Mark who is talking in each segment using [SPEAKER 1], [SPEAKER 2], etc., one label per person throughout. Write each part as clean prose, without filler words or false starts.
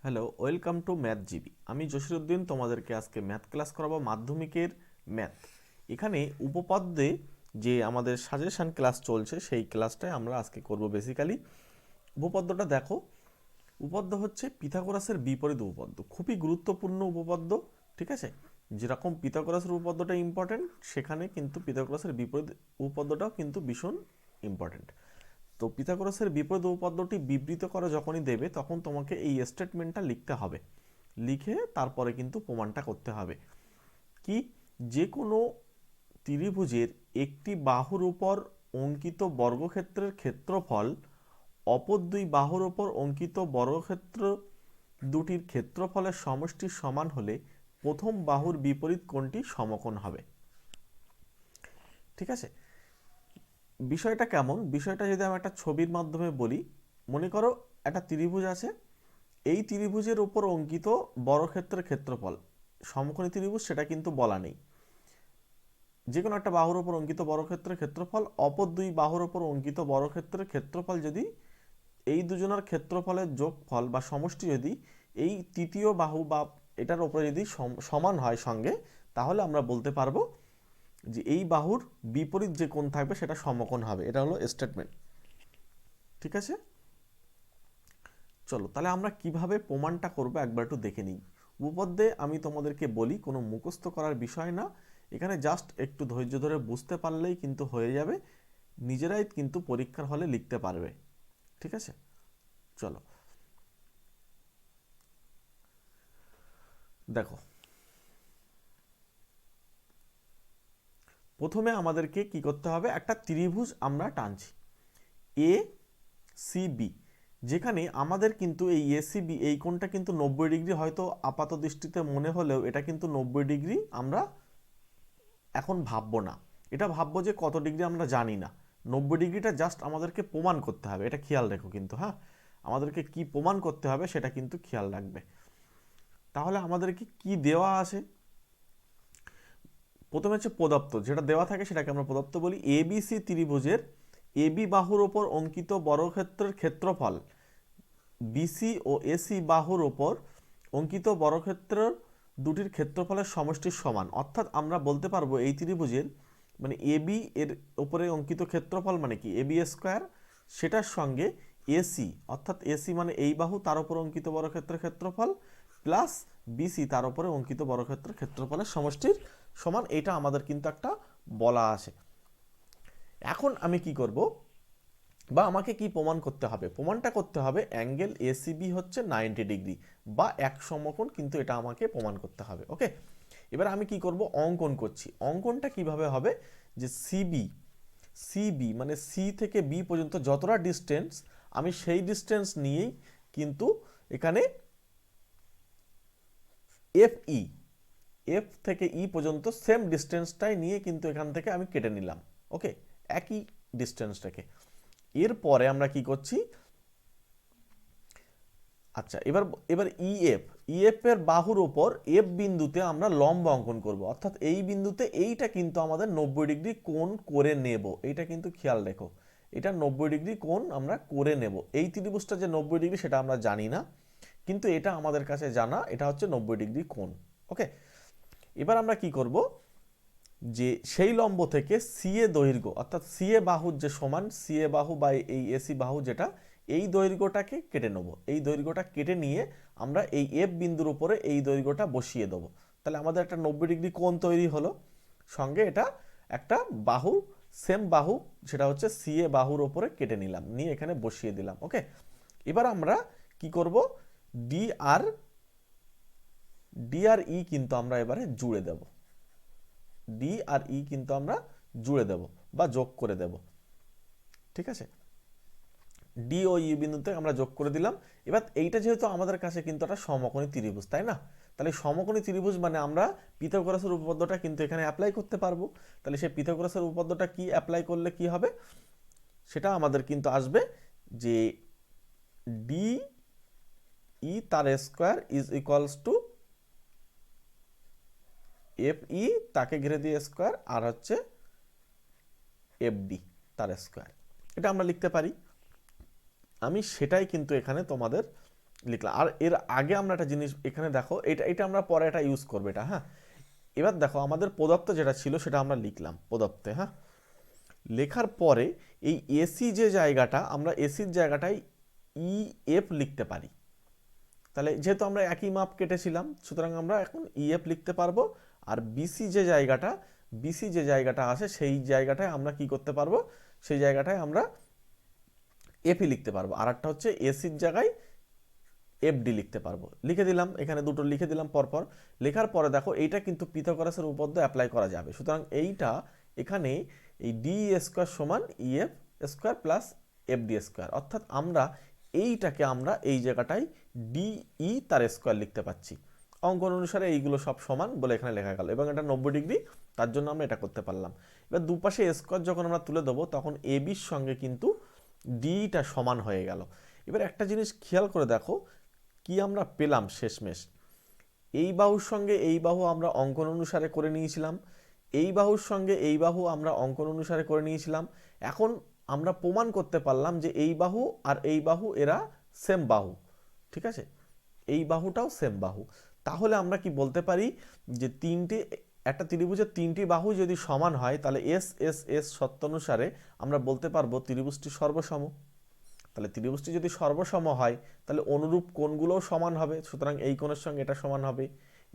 [SPEAKER 1] Hello, welcome to math GB. আমি জসিরউদ্দিন তোমাদেরকে আজকে ম্যাথ ক্লাস করাবো, মাধ্যমিকের ম্যাথ। এখানে উপপাদ্যে যে আমাদের সাজেশন ক্লাস চলছে সেই ক্লাসটাই আমরা আজকে করব। বেসিক্যালি উপপাদ্যটা দেখো। উপপাদ্য হচ্ছে পিথাগোরাসের বিপরীত উপপাদ্য, খুবই গুরুত্বপূর্ণ উপপাদ্য। ঠিক আছে, যেরকম পিথাগোরাসের উপপাদ্যটা ইম্পর্টেন্ট, সেখানে কিন্তু পিথাগোরাসের বিপরীত উপপাদ্যটাও কিন্তু ভীষণ ইম্পর্টেন্ট। তো পিথাগোরাসের বিপরীত উপপাদ্যটি বিবৃত করে যখনই দেবে তখন তোমাকে এই স্টেটমেন্টটা লিখতে হবে, লিখে তারপরে কিন্তু প্রমাণটা করতে হবে কি, যে কোনো ত্রিভুজের একটি বাহুর উপর অঙ্কিত বর্গক্ষেত্রের ক্ষেত্রফল অপর দুই বাহুর উপর অঙ্কিত বর্গক্ষেত্র দুটির ক্ষেত্রফলের সমষ্টির সমান হলে প্রথম বাহুর বিপরীত কোণটি সমকোণ হবে। ঠিক আছে, বিষয়টা কেমন, বিষয়টা যদি আমি একটা ছবির মাধ্যমে বলি, মনে করো একটা ত্রিভুজ আছে, এই ত্রিভুজের উপর অঙ্কিত বর্গক্ষেত্রের ক্ষেত্রফল সমকোণী ত্রিভুজ, সেটা কিন্তু বলা নেই। যে কোনো একটা বাহুর উপর অঙ্কিত বর্গক্ষেত্রের ক্ষেত্রফল অপর দুই বাহুর উপর অঙ্কিত বর্গক্ষেত্রের ক্ষেত্রফল যদি এই দুজনের ক্ষেত্রফলের যোগফল বা সমষ্টি যদি এই তৃতীয় বাহু বা এটার উপরে যদি সমান হয় সঙ্গে, তাহলে আমরা বলতে পারবো যে এই বাহুর বিপরীত যে কোণ থাকবে সেটা সমকোণ হবে। এটা হলো স্টেটমেন্ট। ঠিক আছে, চলো তাহলে আমরা কিভাবে প্রমাণটা করব একবার একটু দেখে নিই। উপপাদ্যে আমি তোমাদেরকে বলি, কোনো মুখস্থ করার বিষয় না, এখানে জাস্ট একটু ধৈর্য ধরে বুঝতে পারলেই কিন্তু হয়ে যাবে, নিজেরাই কিন্তু পরীক্ষার হলে লিখতে পারবে। ঠিক আছে, চলো দেখো। প্রথমে আমাদেরকে কি করতে হবে, একটা ত্রিভুজ আমরা টানছি এ সি বি, যেখানে আমাদের কিন্তু এই এসিবি এই কোণটা কিন্তু 90 ডিগ্রি, হয়তো আপাত দৃষ্টিতে মনে হলেও এটা কিন্তু 90 ডিগ্রি আমরা এখন ভাববো না। এটা ভাববো যে কত ডিগ্রি আমরা জানি না, 90 ডিগ্রিটা জাস্ট আমাদেরকে প্রমাণ করতে হবে, এটা খেয়াল রেখো কিন্তু। হ্যাঁ, আমাদেরকে কি প্রমাণ করতে হবে সেটা কিন্তু খেয়াল রাখবে। তাহলে আমাদেরকে কি দেওয়া আছে, প্রথমে হচ্ছে প্রদত্ত, যেটা দেওয়া থাকে সেটাকে আমরা প্রদত্ত বলি। এবিসি ত্রিভুজের এবি বাহুর ওপর অঙ্কিত বর্গক্ষেত্রের ক্ষেত্রফল বিসি ও এসি বাহুর ওপর অঙ্কিত বর্গক্ষেত্রের দুটির ক্ষেত্রফলের সমষ্টির সমান। অর্থাৎ আমরা বলতে পারবো এই ত্রিভুজের মানে এবি এর উপরে অঙ্কিত ক্ষেত্রফল মানে কি এবি স্কোয়ার, সেটার সঙ্গে এসি অর্থাৎ এসি মানে এই বাহু তার উপর অঙ্কিত বর্গক্ষেত্রের ক্ষেত্রফল প্লাস বিসি তার উপরে অঙ্কিত বর্গক্ষেত্রের ক্ষেত্রফলের সমষ্টির সমান। এটা আমাদের কিন্তু একটা বলা আছে। এখন আমি কি করব, বা আমাকে কি প্রমাণ করতে হবে, প্রমাণটা করতে হবে অ্যাঙ্গেল এসিবি হচ্ছে 90 ডিগ্রি বা এক সমকোণ, কিন্তু এটা আমাকে প্রমাণ করতে হবে। ওকে, এবার আমি কি করব, অঙ্কন করছি। অঙ্কনটা কিভাবে হবে, যে সিবি সিবি মানে সি থেকে বি পর্যন্ত যতটা ডিস্টেন্স, আমি সেই ডিস্টেন্স নিয়েই কিন্তু এখানে এফ ই এফ থেকে ই পর্যন্ত সেম ডিস্টেন্সটাই নিয়ে কিন্তু এখান থেকে আমি কেটে নিলাম। ওকে, একই ডিস্টেন্সটাকে। এরপরে আমরা কি করছি, আচ্ছা এবার এবার ইএফ ইএফ এর বাহুর ওপর এফ বিন্দুতে আমরা লম্ব অঙ্কন করব, অর্থাৎ এই বিন্দুতে এইটা কিন্তু আমাদের 90 ডিগ্রি কোণ করে নেব। এইটা কিন্তু খেয়াল রেখো, এটা 90 ডিগ্রি কোণ আমরা করে নেব। এই ত্রিভুজটা যে 90 ডিগ্রি সেটা আমরা জানি না, কিন্তু এটা আমাদের কাছে জানা, এটা হচ্ছে 90 ডিগ্রি কোণ। ওকে, এবার আমরা কি করব, যে সেই লম্ব থেকে সিএ দৈর্ঘ্য অর্থাৎ সিএ বাহুর যে সমান সিএ বাহু বা এই এসি বাহু যেটা, এই দৈর্ঘ্যটাকে কেটে নেব। এই দৈর্ঘ্যটা কেটে নিয়ে আমরা এই এফ বিন্দুর উপরে এই দৈর্ঘ্যটা বসিয়ে দেবো। তাহলে আমাদের একটা 90 ডিগ্রি কোণ তৈরি হলো, সঙ্গে এটা একটা বাহু, সেম বাহু সেটা হচ্ছে সিএ বাহুর উপরে কেটে নিলাম, নিয়ে এখানে বসিয়ে দিলাম। ওকে, এবার আমরা কি করব, ডি আর ই কিন্তু আমরা এবারে জুড়ে দেব, ডি আর ই কিন্তু আমরা জুড়ে দেব বা যোগ করে দেব। ঠিক আছে, ডি ও ই বিন্দুতে আমরা যোগ করে দিলাম। এবার এইটা যেহেতু আমাদের কাছে কিন্তু একটা সমকোণী ত্রিভুজ, তাই না, তাহলে সমকোণী ত্রিভুজ মানে আমরা পিথাগোরাসের উপপাদ্যটা কিন্তু এখানে অ্যাপ্লাই করতে পারবো। তাহলে সেই পিথাগোরাসের উপপাদ্যটা কি অ্যাপ্লাই করলে কি হবে, সেটা আমাদের কিন্তু আসবে যে ডি ই তার square is equals to F E তাকে ঘিরে দিয়ে স্কোয়ার আর হচ্ছে এফ ডি তার স্কোয়ার। এটা আমরা লিখতে পারি। আমি সেটাই কিন্তু এখানে তোমাদের লিখলাম। আর এর আগে আমরা একটা জিনিস এখানে দেখো, এটা এটা আমরা পরে এটা ইউজ করবো এটা, হ্যাঁ। এবার দেখো আমাদের প্রদত্ত যেটা ছিল সেটা আমরা লিখলাম প্রদত্তে, হ্যাঁ। লেখার পরে এই এসি যে জায়গাটা, আমরা এসির জায়গাটায় ই এফ লিখতে পারি। তাহলে যেহেতু আমরা একই মাপ কেটেছিলাম, সুতরাং আমরা এখন ইএফ লিখতে পারবো। আর বিসি যে জায়গাটা আছে সেই জায়গাটায় আমরা কি করতে পারবো, সেই জায়গাটায় আমরা এফই লিখতে পারবো। আর একটা হচ্ছে এসির জায়গায় এফডি লিখতে পারবো। লিখে দিলাম, এখানে দুটো লিখে দিলাম পরপর। লেখার পরে দেখো এইটা কিন্তু পিথাগোরাসের উপপাদ্য অ্যাপ্লাই করা যাবে। সুতরাং এইটা এখানে এই ডি স্কোয়ার সমান EF square plus FD square, অর্থাৎ আমরা এইটাকে আমরা এই জায়গাটায় ডিই তার স্কোয়ার লিখতে পাচ্ছি। অঙ্কন অনুসারে এইগুলো সব সমান বলে এখানে লেখা গেল, এবং এটা 90 ডিগ্রি, তার জন্য আমরা এটা করতে পারলাম। এবার দুপাশে স্কোয়ার যখন আমরা তুলে দেবো তখন এবির সঙ্গে কিন্তু ডিটা সমান হয়ে গেল। এবার একটা জিনিস খেয়াল করে দেখো কি আমরা পেলাম শেষমেশ। এই বাহুর সঙ্গে এই বাহু আমরা অঙ্কন অনুসারে করে নিয়েছিলাম, এই বাহুর সঙ্গে এই বাহু আমরা অঙ্কন অনুসারে করে নিয়েছিলাম। এখন আমরা প্রমাণ করতে পারলাম যে এই বাহু আর এই বাহু এরা সেম বাহু, ঠিক আছে, এই বাহুটাও সেম বাহু। তাহলে আমরা কি বলতে পারি যে একটা ত্রিভুজের তিনটি বাহু যদি সমান হয় তাহলে এস এস এস সত্য অনুসারে আমরা বলতে পারবো ত্রিভুজটি সর্বসম। তাহলে ত্রিভুজটি যদি সর্বসম হয় তাহলে অনুরূপ কোণগুলোও সমান হবে। সুতরাং এই কোণের সঙ্গে এটা সমান হবে,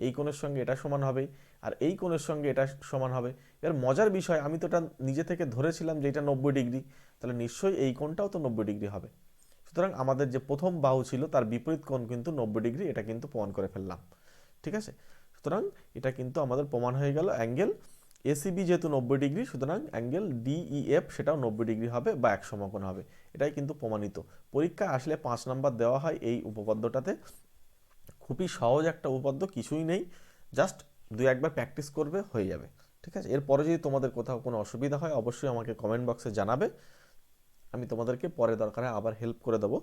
[SPEAKER 1] এই কোণের সঙ্গে এটা সমান হবে, আর এই কোণের সঙ্গে এটা সমান হবে। এর মজার বিষয়, আমি তো এটা নিজে থেকে ধরেছিলাম যে এটা 90 ডিগ্রি, তাহলে নিশ্চয়ই এই কোণটাও তো 90 ডিগ্রি হবে। সুতরাং আমাদের যে প্রথম বাহু ছিল তার বিপরীত কোণ কিন্তু 90 ডিগ্রি, এটা কিন্তু প্রমাণ করে ফেললাম, ঠিক আছে। সুতরাং এটা কিন্তু আমাদের প্রমাণ হয়ে গেল অ্যাঙ্গেল এসিবি যেহেতু 90 ডিগ্রি, সুতরাং অ্যাঙ্গেল ডিইএফ সেটাও 90 ডিগ্রি হবে বা এক সমকোণ হবে। এটাই কিন্তু প্রমাণিত। পরীক্ষায় আসলে 5 নাম্বার দেওয়া হয় এই উপপাদ্যটাতে। খুবই সহজ একটা উপপাদ্য, কিছুই নেই, জাস্ট দুই একবার প্র্যাকটিস করবে হয়ে যাবে, ঠিক আছে। এরপরে যদি তোমাদের কোথাও কোনো অসুবিধা হয় অবশ্যই আমাকে কমেন্ট বক্সে জানাবে, আমি তোমাদেরকে পরে দরকারে আবার হেল্প করে দেবো।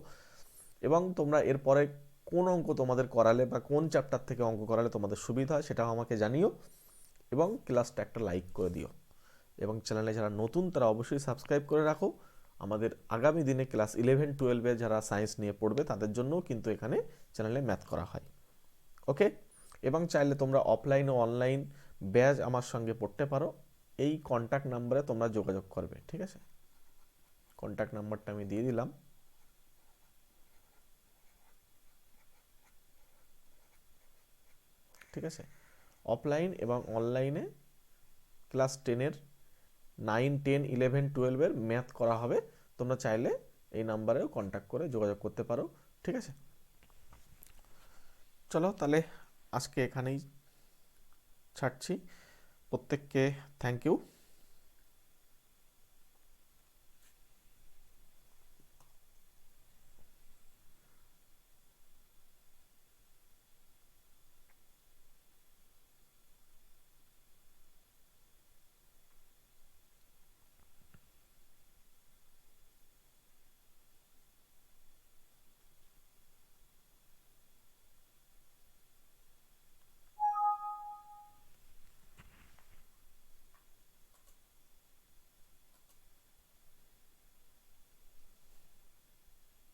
[SPEAKER 1] এবং তোমরা এরপরে কোন অঙ্ক তোমাদের করালে বা কোন চ্যাপ্টার থেকে অঙ্ক করালে তোমাদের সুবিধা হয় সেটাও আমাকে জানিও, এবং ক্লাসটা একটা লাইক করে দিও। এবং চ্যানেলে যারা নতুন তারা অবশ্যই সাবস্ক্রাইব করে রাখো। আমাদের আগামী দিনে ক্লাস 11-12 যারা সায়েন্স নিয়ে পড়বে তাদের জন্যও কিন্তু এখানে চ্যানেলে ম্যাথ করা হয়, ওকে। এবং চাইলে তোমরা অফলাইন ও অনলাইন ব্যাচ আমার সঙ্গে পড়তে পারো। এই কন্ট্যাক্ট নাম্বারে তোমরা যোগাযোগ করবে, ঠিক আছে। কন্ট্যাক্ট নাম্বারটা আমি দিয়ে দিলাম, ঠিক আছে। অফলাইন এবং অনলাইনে ক্লাস 10-এর 9, 10, 11, 12-এর ম্যাথ করা হবে। তোমরা চাইলে এই নাম্বারেও কন্ট্যাক্ট করে যোগাযোগ করতে পারো, ঠিক আছে। চলো তাহলে আজকে এখানেই ছাড়ছি। প্রত্যেককে থ্যাংক ইউ।